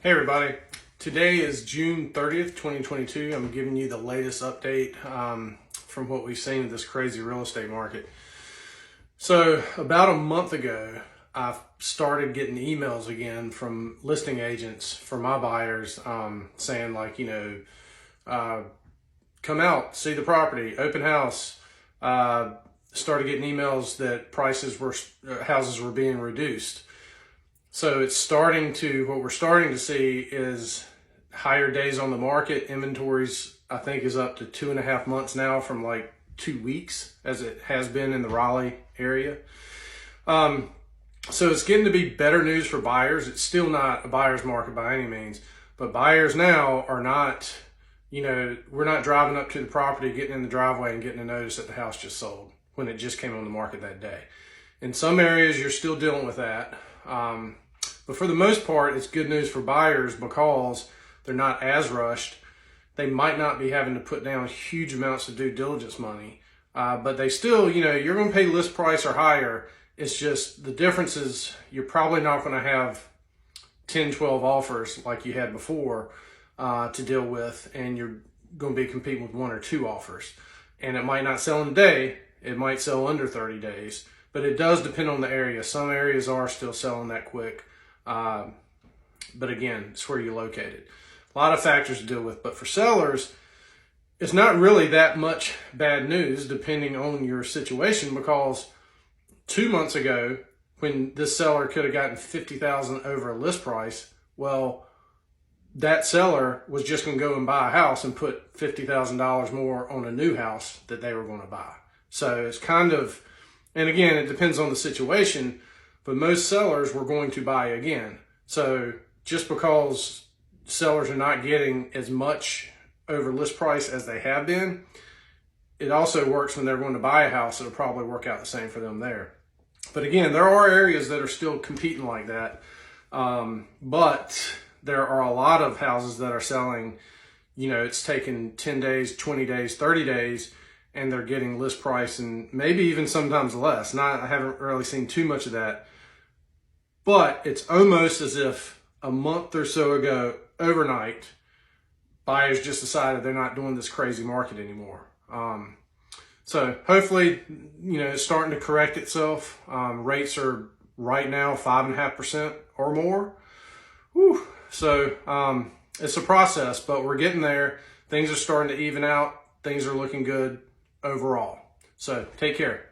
Hey everybody, today is June 30th, 2022. I'm giving you the latest update from what we've seen in this crazy real estate market. So about a month ago, I started getting emails again from listing agents for my buyers saying like, come out, see the property, open house. Started getting emails that houses were being reduced. So what we're starting to see is higher days on the market. Inventories, I think, is up to 2.5 months now from like 2 weeks as it has been in the Raleigh area. So it's getting to be better news for buyers. It's still not a buyer's market by any means, but buyers now are not, we're not driving up to the property, getting in the driveway and getting a notice that the house just sold when it just came on the market that day. In some areas, you're still dealing with that. But for the most part, it's good news for buyers because they're not as rushed. They might not be having to put down huge amounts of due diligence money, but they still, you're going to pay list price or higher. It's just the difference is you're probably not going to have 10, 12 offers like you had before to deal with, and you're going to be competing with 1 or 2 offers. And it might not sell in a day. It might sell under 30 days. But it does depend on the area. Some areas are still selling that quick. But again, it's where you're located. A lot of factors to deal with. But for sellers, it's not really that much bad news depending on your situation, because 2 months ago, when this seller could have gotten $50,000 over a list price, well, that seller was just going to go and buy a house and put $50,000 more on a new house that they were going to buy. So it's kind of, and again, it depends on the situation, but most sellers were going to buy again. So just because sellers are not getting as much over list price as they have been, it also works when they're going to buy a house. It'll probably work out the same for them there. But again, there are areas that are still competing like that. But there are a lot of houses that are selling, it's taken 10 days, 20 days, 30 days, and they're getting list price and maybe even sometimes less. I haven't really seen too much of that, but it's almost as if a month or so ago, overnight, buyers just decided they're not doing this crazy market anymore. So hopefully, it's starting to correct itself. Rates are right now 5.5% or more. Whew. So it's a process, but we're getting there. Things are starting to even out. Things are looking good overall. So take care.